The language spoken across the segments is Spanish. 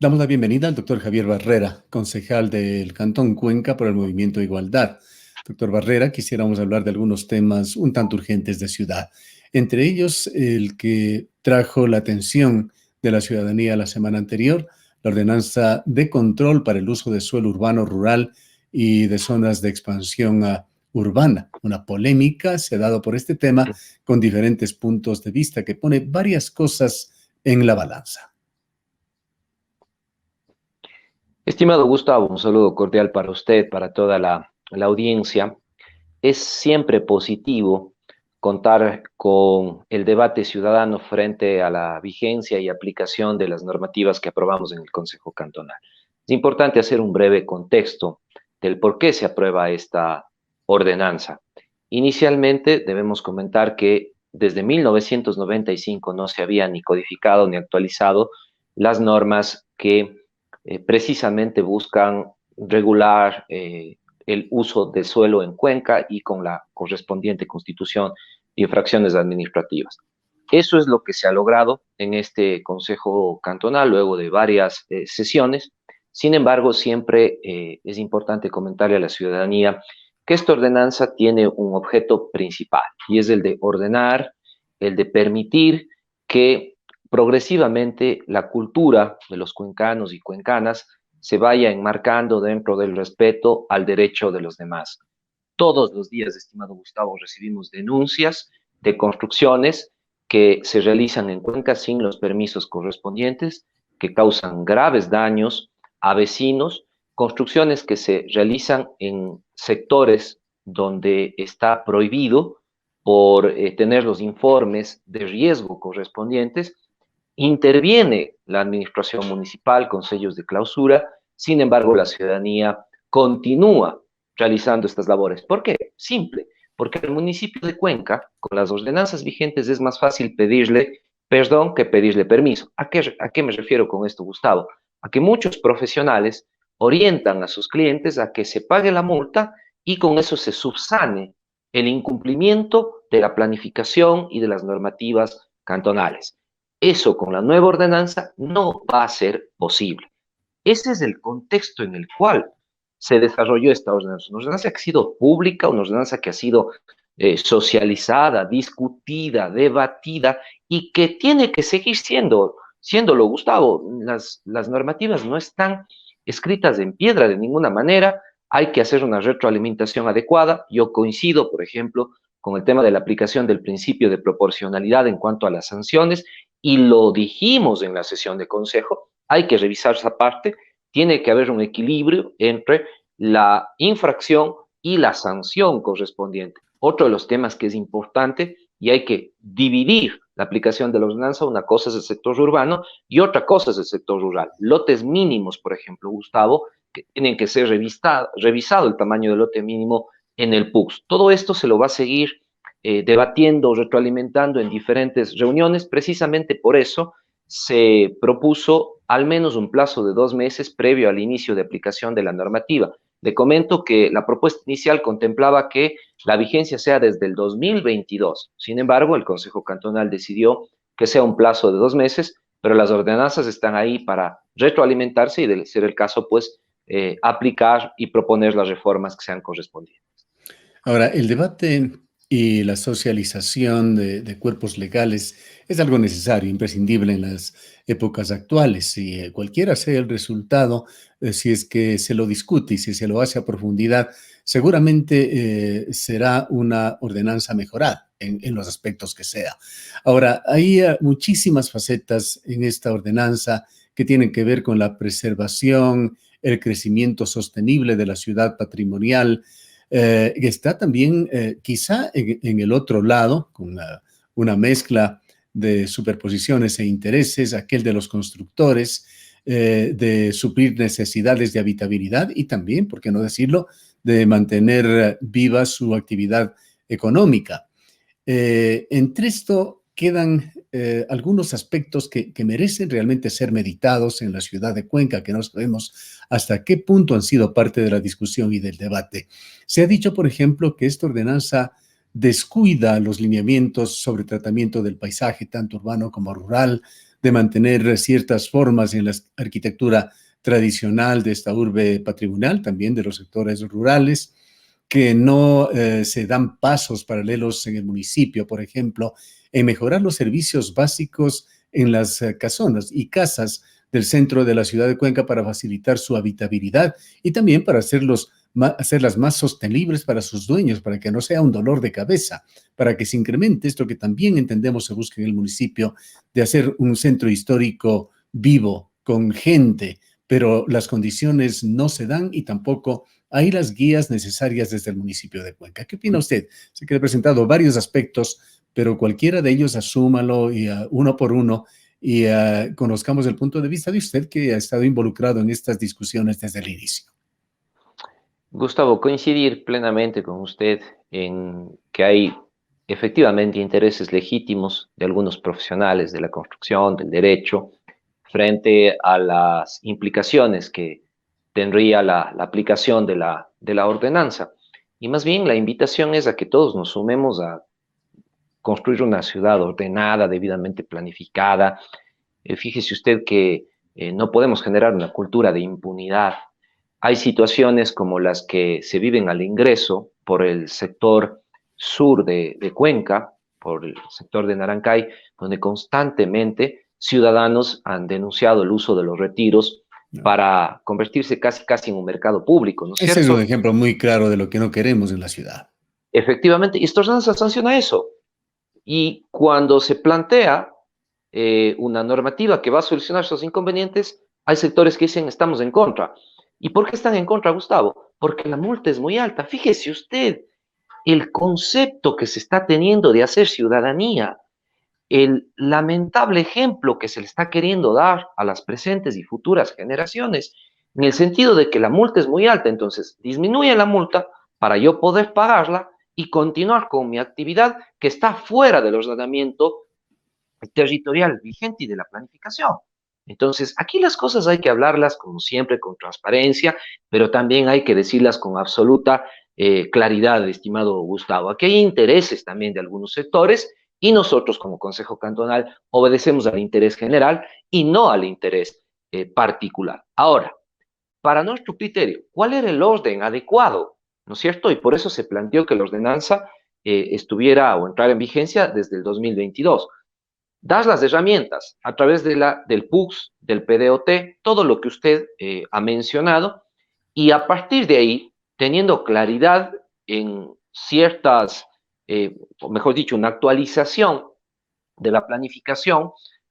Damos la bienvenida al doctor Javier Barrera, concejal del Cantón Cuenca por el Movimiento Igualdad. Doctor Barrera, quisiéramos hablar de algunos temas un tanto urgentes de ciudad, entre ellos el que trajo la atención de la ciudadanía la semana anterior, la ordenanza de control para el uso de suelo urbano rural y de zonas de expansión urbana. Una polémica se ha dado por este tema con diferentes puntos de vista que pone varias cosas en la balanza. Estimado Gustavo, un saludo cordial para usted, para toda la audiencia. Es siempre positivo contar con el debate ciudadano frente a la vigencia y aplicación de las normativas que aprobamos en el Consejo Cantonal. Es importante hacer un breve contexto del por qué se aprueba esta ordenanza. Inicialmente debemos comentar que desde 1995 no se había ni codificado ni actualizado las normas que precisamente buscan regular el uso de suelo en Cuenca y con la correspondiente constitución de infracciones administrativas. Eso es lo que se ha logrado en este Consejo Cantonal luego de varias sesiones. Sin embargo, siempre es importante comentarle a la ciudadanía que esta ordenanza tiene un objeto principal y es el de ordenar, el de permitir que progresivamente la cultura de los cuencanos y cuencanas se vaya enmarcando dentro del respeto al derecho de los demás. Todos los días, estimado Gustavo, recibimos denuncias de construcciones que se realizan en Cuenca sin los permisos correspondientes, que causan graves daños a vecinos, construcciones que se realizan en sectores donde está prohibido por tener los informes de riesgo correspondientes. Interviene la administración municipal con sellos de clausura, sin embargo, la ciudadanía continúa realizando estas labores. ¿Por qué? Simple, porque el municipio de Cuenca, con las ordenanzas vigentes, es más fácil pedirle perdón que pedirle permiso. ¿A qué me refiero con esto, Gustavo? A que muchos profesionales orientan a sus clientes a que se pague la multa y con eso se subsane el incumplimiento de la planificación y de las normativas cantonales. Eso con la nueva ordenanza no va a ser posible. Ese es el contexto en el cual se desarrolló esta ordenanza. Una ordenanza que ha sido pública, una ordenanza que ha sido socializada, discutida, debatida y que tiene que seguir siéndolo, Gustavo. Las normativas no están escritas en piedra de ninguna manera, hay que hacer una retroalimentación adecuada. Yo coincido, por ejemplo, con el tema de la aplicación del principio de proporcionalidad en cuanto a las sanciones, y lo dijimos en la sesión de consejo, hay que revisar esa parte, tiene que haber un equilibrio entre la infracción y la sanción correspondiente. Otro de los temas que es importante y hay que dividir la aplicación de la ordenanza, una cosa es el sector urbano y otra cosa es el sector rural. Lotes mínimos, por ejemplo, Gustavo, que tienen que ser revisado el tamaño del lote mínimo en el PUCS. Todo esto se lo va a seguir debatiendo, retroalimentando en diferentes reuniones. Precisamente por eso se propuso al menos un plazo de 2 meses previo al inicio de aplicación de la normativa. Le comento que la propuesta inicial contemplaba que la vigencia sea desde el 2022. Sin embargo, el Consejo Cantonal decidió que sea un plazo de 2 meses, pero las ordenanzas están ahí para retroalimentarse y, de ser el caso, pues, aplicar y proponer las reformas que sean correspondientes. Ahora, el debate y la socialización de cuerpos legales es algo necesario, imprescindible en las épocas actuales. Y cualquiera sea el resultado, si es que se lo discute y si se lo hace a profundidad, seguramente será una ordenanza mejorada en los aspectos que sea. Ahora, hay muchísimas facetas en esta ordenanza que tienen que ver con la preservación, el crecimiento sostenible de la ciudad patrimonial. Está también quizá en el otro lado, con una mezcla de superposiciones e intereses, aquel de los constructores, de suplir necesidades de habitabilidad y también, por qué no decirlo, de mantener viva su actividad económica. Entre esto quedan algunos aspectos que merecen realmente ser meditados en la ciudad de Cuenca, que no sabemos hasta qué punto han sido parte de la discusión y del debate. Se ha dicho, por ejemplo, que esta ordenanza descuida los lineamientos sobre tratamiento del paisaje, tanto urbano como rural, de mantener ciertas formas en la arquitectura tradicional de esta urbe patrimonial, también de los sectores rurales, que no se dan pasos paralelos en el municipio, por ejemplo, en mejorar los servicios básicos en las casonas y casas del centro de la ciudad de Cuenca para facilitar su habitabilidad y también para hacerlas más sostenibles para sus dueños, para que no sea un dolor de cabeza, para que se incremente esto que también entendemos se busca en el municipio, de hacer un centro histórico vivo, con gente, pero las condiciones no se dan y tampoco hay las guías necesarias desde el municipio de Cuenca. ¿Qué opina usted? Sé que le he presentado varios aspectos, pero cualquiera de ellos asúmalo y uno por uno y conozcamos el punto de vista de usted que ha estado involucrado en estas discusiones desde el inicio. Gustavo, coincidir plenamente con usted en que hay efectivamente intereses legítimos de algunos profesionales de la construcción, del derecho, frente a las implicaciones que tendría la aplicación de la ordenanza. Y más bien la invitación es a que todos nos sumemos a construir una ciudad ordenada, debidamente planificada. Fíjese usted que no podemos generar una cultura de impunidad. Hay situaciones como las que se viven al ingreso por el sector sur de Cuenca, por el sector de Narancay, donde constantemente ciudadanos han denunciado el uso de los retiros No. para convertirse casi en un mercado público, ¿no es Ese es un cierto? ejemplo muy claro de lo que no queremos en la ciudad. Efectivamente, y esta ordenanza sanciona eso. Y cuando se plantea una normativa que va a solucionar esos inconvenientes, hay sectores que dicen estamos en contra. ¿Y por qué están en contra, Gustavo? Porque la multa es muy alta. Fíjese usted el concepto que se está teniendo de hacer ciudadanía, el lamentable ejemplo que se le está queriendo dar a las presentes y futuras generaciones, en el sentido de que la multa es muy alta, entonces disminuye la multa para yo poder pagarla y continuar con mi actividad que está fuera del ordenamiento territorial vigente y de la planificación. Entonces, aquí las cosas hay que hablarlas, como siempre, con transparencia, pero también hay que decirlas con absoluta claridad, estimado Gustavo. Aquí hay intereses también de algunos sectores y nosotros como Consejo Cantonal obedecemos al interés general y no al interés particular. Ahora, para nuestro criterio, ¿cuál era el orden adecuado? ¿No es cierto? Y por eso se planteó que la ordenanza estuviera o entrara en vigencia desde el 2022. Das las herramientas a través del PUX, del PDOT, todo lo que usted ha mencionado, y a partir de ahí, teniendo claridad en ciertas, o mejor dicho, una actualización de la planificación,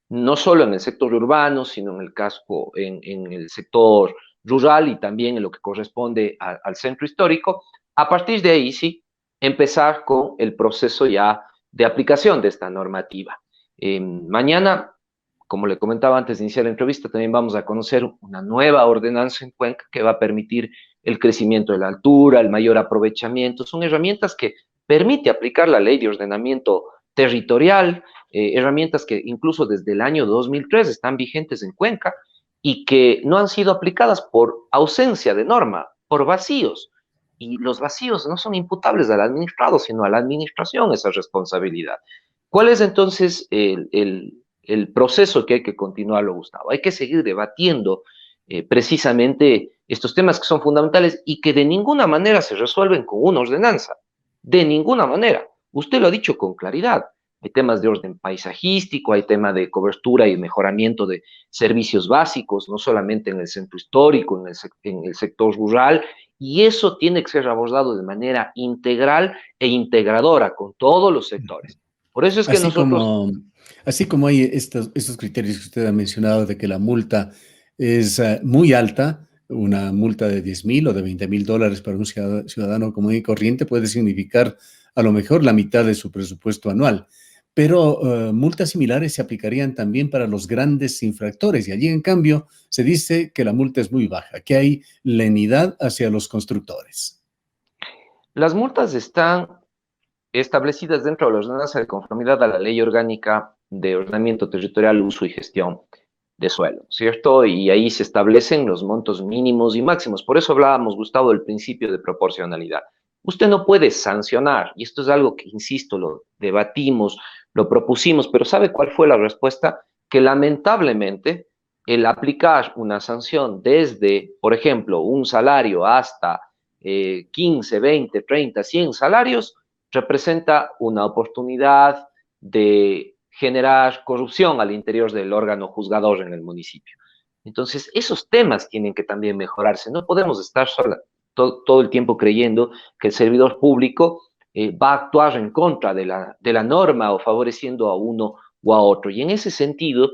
no solo en el sector urbano, sino en el casco, en el sector rural y también en lo que corresponde al centro histórico, a partir de ahí sí, empezar con el proceso ya de aplicación de esta normativa. Mañana, como le comentaba antes de iniciar la entrevista, también vamos a conocer una nueva ordenanza en Cuenca que va a permitir el crecimiento de la altura, el mayor aprovechamiento. Son herramientas que permite aplicar la ley de ordenamiento territorial, herramientas que incluso desde el año 2003 están vigentes en Cuenca y que no han sido aplicadas por ausencia de norma, por vacíos. Y los vacíos no son imputables al administrado, sino a la administración esa responsabilidad. ¿Cuál es entonces el proceso que hay que continuarlo, Gustavo? Hay que seguir debatiendo precisamente estos temas que son fundamentales y que de ninguna manera se resuelven con una ordenanza. De ninguna manera. Usted lo ha dicho con claridad. Hay temas de orden paisajístico, hay tema de cobertura y mejoramiento de servicios básicos, no solamente en el centro histórico, en el sector rural, y eso tiene que ser abordado de manera integral e integradora con todos los sectores. Por eso es que Así nosotros, como, así como hay estos criterios que usted ha mencionado de que la multa es muy alta, una multa de 10,000 o de 20,000 dólares para un ciudadano común y corriente puede significar a lo mejor la mitad de su presupuesto anual. Pero multas similares se aplicarían también para los grandes infractores y allí en cambio se dice que la multa es muy baja, que hay lenidad hacia los constructores. las multas están establecidas dentro de la ordenanza de conformidad a la Ley Orgánica de Ordenamiento Territorial, Uso y Gestión de Suelo, ¿cierto? Y ahí se establecen los montos mínimos y máximos. Por eso hablábamos, Gustavo, del principio de proporcionalidad. Usted no puede sancionar, y esto es algo que, insisto, lo debatimos, lo propusimos, pero ¿sabe cuál fue la respuesta? que lamentablemente el aplicar una sanción desde, por ejemplo, un salario hasta 15, 20, 30, 100 salarios, representa una oportunidad de generar corrupción al interior del órgano juzgador en el municipio. Entonces, esos temas tienen que también mejorarse. No podemos estar todo el tiempo creyendo que el servidor público va a actuar en contra de la norma o favoreciendo a uno o a otro. Y en ese sentido,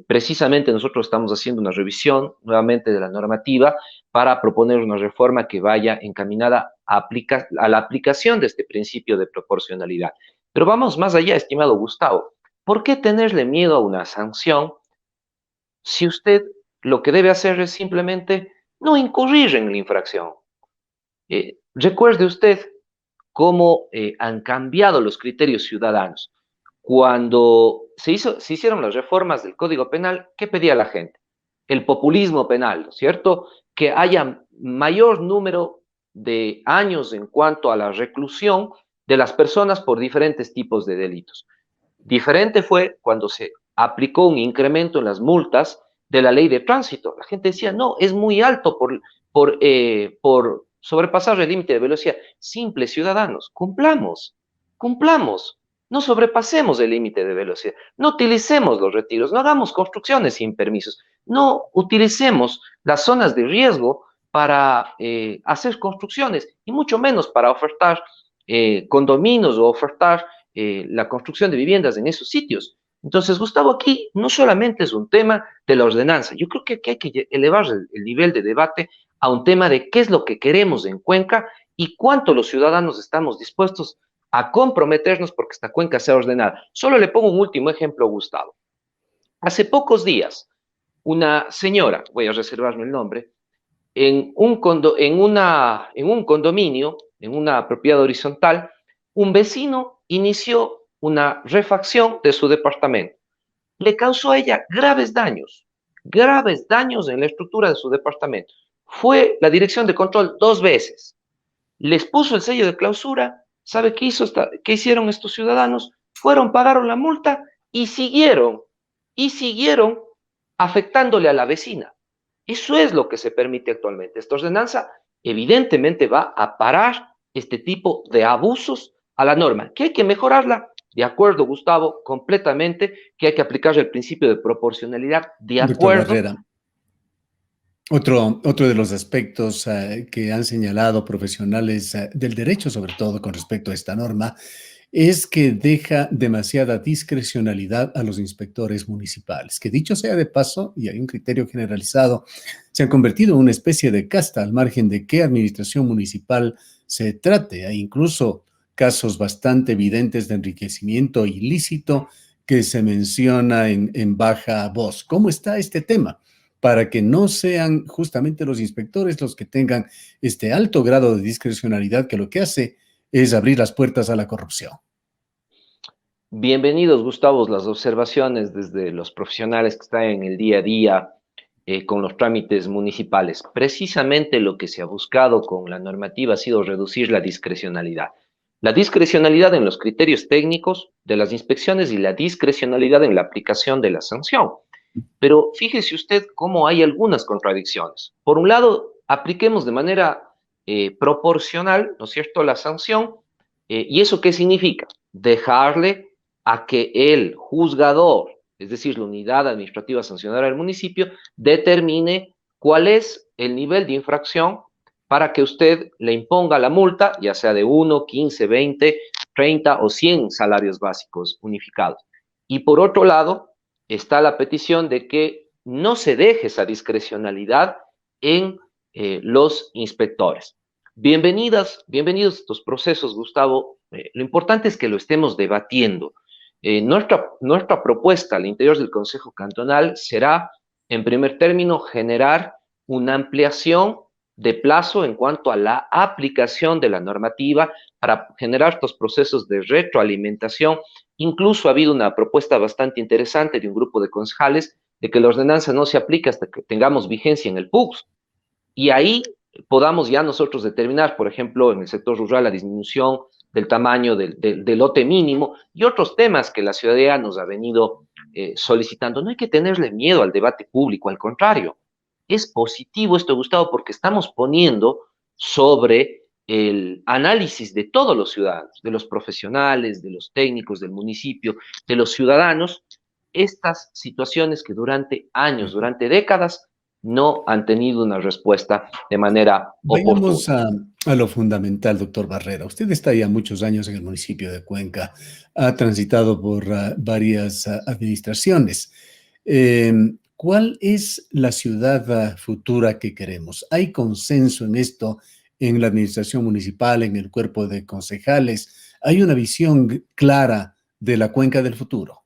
precisamente nosotros estamos haciendo una revisión nuevamente de la normativa para proponer una reforma que vaya encaminada a la aplicación de este principio de proporcionalidad. Pero vamos más allá, estimado Gustavo. ¿Por qué tenerle miedo a una sanción si usted lo que debe hacer es simplemente no incurrir en la infracción? Recuerde usted cómo han cambiado los criterios ciudadanos. Cuando se hicieron las reformas del Código Penal, ¿qué pedía la gente? El populismo penal, ¿no es cierto? Que haya mayor número de años en cuanto a la reclusión de las personas por diferentes tipos de delitos. Diferente fue cuando se aplicó un incremento en las multas de la ley de tránsito. La gente decía, no, es muy alto por sobrepasar el límite de velocidad. Simples ciudadanos, cumplamos, no sobrepasemos el límite de velocidad, no utilicemos los retiros, no hagamos construcciones sin permisos, no utilicemos las zonas de riesgo para hacer construcciones y mucho menos para ofertar condominios o ofertar la construcción de viviendas en esos sitios. Entonces, Gustavo, aquí no solamente es un tema de la ordenanza, yo creo que aquí hay que elevar el nivel de debate a un tema de qué es lo que queremos en Cuenca y cuánto los ciudadanos estamos dispuestos a comprometernos porque esta cuenca sea ordenada. Solo le pongo un último ejemplo, Gustavo. Hace pocos días, una señora, voy a reservarme el nombre, en un condominio, en una propiedad horizontal, un vecino inició una refacción de su departamento. Le causó a ella graves daños en la estructura de su departamento. Fue la dirección de control 2 veces. Les puso el sello de clausura. ¿Sabe qué hicieron estos ciudadanos? Fueron, pagaron la multa y siguieron afectándole a la vecina. Eso es lo que se permite actualmente. Esta ordenanza evidentemente va a parar este tipo de abusos a la norma, que hay que mejorarla. De acuerdo, Gustavo, completamente, que hay que aplicar el principio de proporcionalidad. De Doctor acuerdo. Barrera, otro de los aspectos que han señalado profesionales del derecho, sobre todo con respecto a esta norma, es que deja demasiada discrecionalidad a los inspectores municipales, que dicho sea de paso, y hay un criterio generalizado, se han convertido en una especie de casta al margen de qué administración municipal se trate. Hay incluso casos bastante evidentes de enriquecimiento ilícito que se menciona en baja voz. ¿Cómo está este tema? Para que no sean justamente los inspectores los que tengan este alto grado de discrecionalidad que lo que hace es abrir las puertas a la corrupción. Bienvenidos, Gustavo, las observaciones desde los profesionales que están en el día a día con los trámites municipales. Precisamente lo que se ha buscado con la normativa ha sido reducir la discrecionalidad. La discrecionalidad en los criterios técnicos de las inspecciones y la discrecionalidad en la aplicación de la sanción. Pero fíjese usted cómo hay algunas contradicciones. Por un lado, apliquemos de manera proporcional, ¿no es cierto?, la sanción. ¿Y eso qué significa? Dejarle a que el juzgador, es decir, la unidad administrativa sancionadora del municipio, determine cuál es el nivel de infracción para que usted le imponga la multa, ya sea de 1, 15, 20, 30 o 100 salarios básicos unificados. Y por otro lado, está la petición de que no se deje esa discrecionalidad en los inspectores. Bienvenidos estos procesos, Gustavo. Lo importante es que lo estemos debatiendo. Nuestra propuesta al interior del Consejo Cantonal será, en primer término, generar una ampliación de plazo en cuanto a la aplicación de la normativa para generar estos procesos de retroalimentación. Incluso ha habido una propuesta bastante interesante de un grupo de concejales de que la ordenanza no se aplique hasta que tengamos vigencia en el PUCS. Y ahí podamos ya nosotros determinar, por ejemplo, en el sector rural, la disminución del tamaño del lote mínimo y otros temas que la ciudadanía nos ha venido solicitando. No hay que tenerle miedo al debate público, al contrario. Es positivo esto, Gustavo, porque estamos poniendo sobre el análisis de todos los ciudadanos, de los profesionales, de los técnicos del municipio, de los ciudadanos, estas situaciones que durante años, Ujú. durante décadas, no han tenido una respuesta de manera Vayamos oportuna. a lo fundamental, doctor Barrera. Usted está ya muchos años en el municipio de Cuenca, ha transitado por varias administraciones. ¿Cuál es la ciudad futura que queremos? ¿Hay consenso en esto en la administración municipal, en el cuerpo de concejales? ¿Hay una visión clara de la Cuenca del futuro?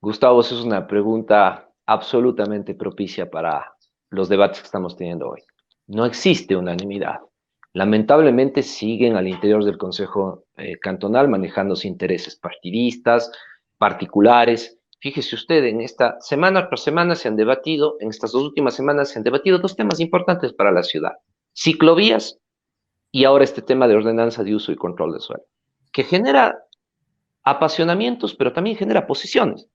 Gustavo, esa es una pregunta absolutamente propicia para los debates que estamos teniendo hoy. No existe unanimidad. Lamentablemente siguen al interior del Consejo Cantonal manejándose intereses partidistas, particulares. Fíjese usted, en esta semana tras semana se han debatido, en estas dos últimas semanas se han debatido dos temas importantes para la ciudad: ciclovías y ahora este tema de ordenanza de uso y control de suelo, que genera apasionamientos, pero también genera posiciones.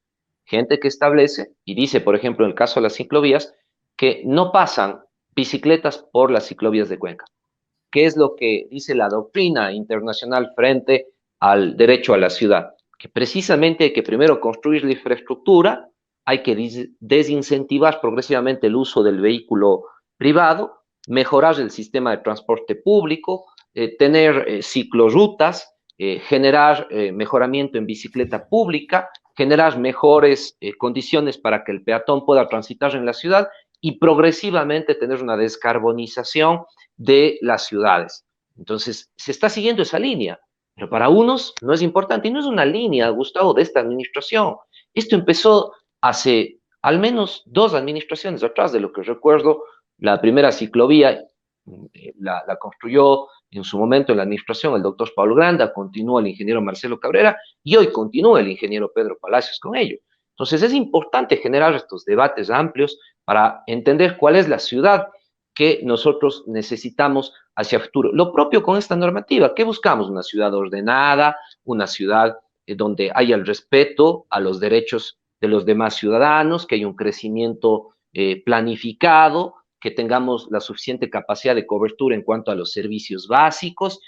Gente que establece y dice, por ejemplo, en el caso de las ciclovías, que no pasan bicicletas por las ciclovías de Cuenca. ¿Qué es lo que dice la doctrina internacional frente al derecho a la ciudad? Que precisamente hay que primero construir la infraestructura, hay que desincentivar progresivamente el uso del vehículo privado, mejorar el sistema de transporte público, tener ciclorutas, generar mejoramiento en bicicleta pública, generar mejores condiciones para que el peatón pueda transitar en la ciudad y progresivamente tener una descarbonización de las ciudades. Entonces, se está siguiendo esa línea, pero para unos no es importante y no es una línea, Gustavo, de esta administración. Esto empezó hace al menos dos administraciones atrás, de lo que recuerdo. La primera ciclovía la construyó en su momento en la administración el doctor Pablo Granda, continúa el ingeniero Marcelo Cabrera y hoy continúa el ingeniero Pedro Palacios con ello. Entonces es importante generar estos debates amplios para entender cuál es la ciudad que nosotros necesitamos hacia el futuro. Lo propio con esta normativa. ¿Qué buscamos? Una ciudad ordenada, una ciudad donde haya el respeto a los derechos de los demás ciudadanos, que haya un crecimiento planificado, que tengamos la suficiente capacidad de cobertura en cuanto a los servicios básicos,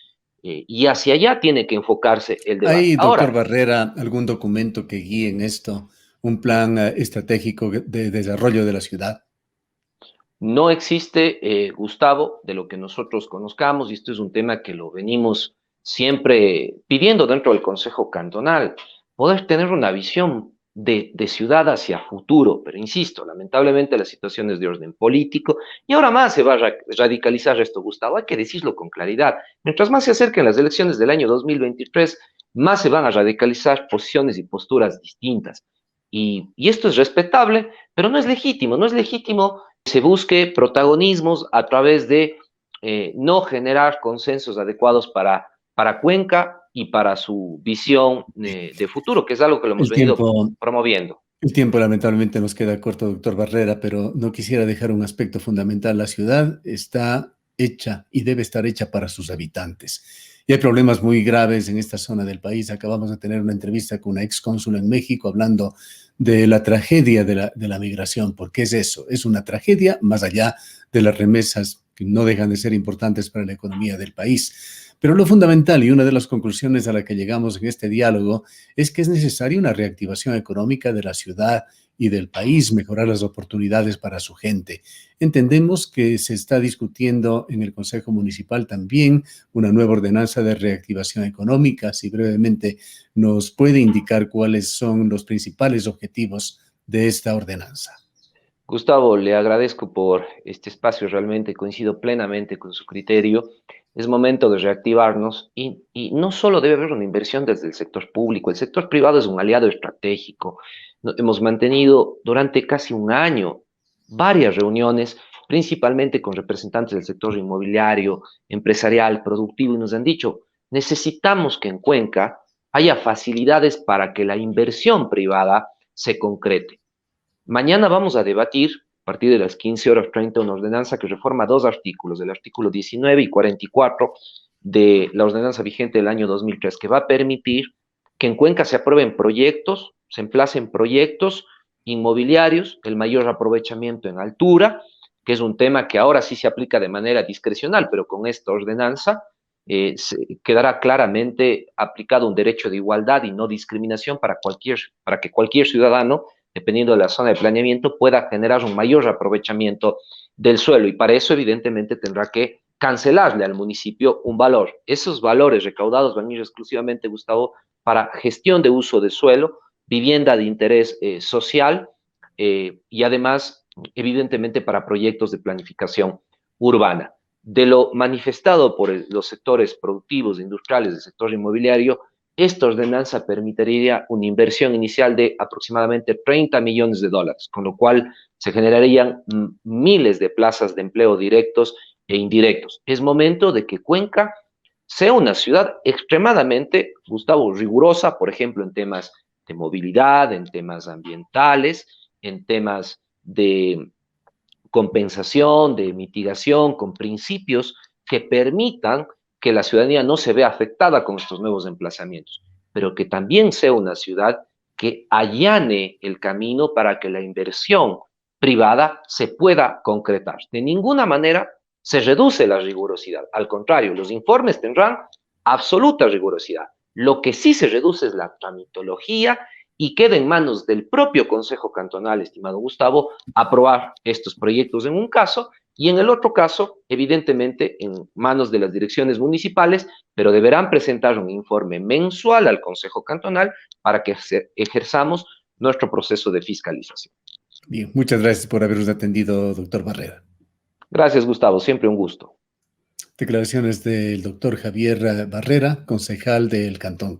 y hacia allá tiene que enfocarse el debate. ¿Hay, doctor Ahora, Barrera, algún documento que guíe en esto, un plan estratégico de desarrollo de la ciudad? no existe, Gustavo, de lo que nosotros conozcamos, y esto es un tema que lo venimos siempre pidiendo dentro del Consejo Cantonal, poder tener una visión de ciudad hacia futuro, pero insisto, lamentablemente la situación es de orden político y ahora más se va a radicalizar esto, Gustavo, hay que decirlo con claridad. Mientras más se acerquen las elecciones del año 2023, más se van a radicalizar posiciones y posturas distintas. Y esto es respetable, pero no es legítimo, no es legítimo se busque protagonismos a través de no generar consensos adecuados para Cuenca y para su visión de futuro, que es algo que lo hemos El venido tiempo, promoviendo. el tiempo lamentablemente nos queda corto, doctor Barrera, pero no quisiera dejar un aspecto fundamental. La ciudad está hecha y debe estar hecha para sus habitantes. Y hay problemas muy graves en esta zona del país. Acabamos de tener una entrevista con una ex cónsul en México hablando de la tragedia de la migración. ¿Por qué es eso? Es una tragedia más allá de las remesas que no dejan de ser importantes para la economía del país. Pero lo fundamental y una de las conclusiones a la que llegamos en este diálogo es que es necesaria una reactivación económica de la ciudad y del país, mejorar las oportunidades para su gente. Entendemos que se está discutiendo en el Consejo Municipal también una nueva ordenanza de reactivación económica. Si brevemente nos puede indicar cuáles son los principales objetivos de esta ordenanza. Gustavo, le agradezco por este espacio, realmente coincido plenamente con su criterio. Es momento de reactivarnos y no solo debe haber una inversión desde el sector público, el sector privado es un aliado estratégico. Hemos mantenido durante casi un año varias reuniones, principalmente con representantes del sector inmobiliario, empresarial, productivo, y nos han dicho, necesitamos que en Cuenca haya facilidades para que la inversión privada se concrete. Mañana vamos a debatir, a partir de las 15:30, una ordenanza que reforma dos artículos, el artículo 19 y 44 de la ordenanza vigente del año 2003, que va a permitir que en Cuenca se aprueben proyectos se emplacen proyectos inmobiliarios, el mayor aprovechamiento en altura, que es un tema que ahora sí se aplica de manera discrecional, pero con esta ordenanza quedará claramente aplicado un derecho de igualdad y no discriminación para que cualquier ciudadano, dependiendo de la zona de planeamiento, pueda generar un mayor aprovechamiento del suelo. Y para eso, evidentemente, tendrá que cancelarle al municipio un valor. Esos valores recaudados van a ir exclusivamente, Gustavo, para gestión de uso de suelo, vivienda de interés social y además, evidentemente, para proyectos de planificación urbana. De lo manifestado por los sectores productivos, industriales, del sector inmobiliario, esta ordenanza permitiría una inversión inicial de aproximadamente 30 millones de dólares, con lo cual se generarían miles de plazas de empleo directos e indirectos. Es momento de que Cuenca sea una ciudad extremadamente, Gustavo, rigurosa, por ejemplo, en temas de movilidad, en temas ambientales, en temas de compensación, de mitigación, con principios que permitan que la ciudadanía no se vea afectada con estos nuevos emplazamientos, pero que también sea una ciudad que allane el camino para que la inversión privada se pueda concretar. De ninguna manera se reduce la rigurosidad, al contrario, los informes tendrán absoluta rigurosidad. Lo que sí se reduce es la tramitología y queda en manos del propio Consejo Cantonal, estimado Gustavo, aprobar estos proyectos en un caso y en el otro caso, evidentemente, en manos de las direcciones municipales, pero deberán presentar un informe mensual al Consejo Cantonal para que ejerzamos nuestro proceso de fiscalización. Bien, muchas gracias por habernos atendido, doctor Barrera. Gracias, Gustavo, siempre un gusto. Declaraciones del doctor Javier Barrera, concejal del Cantón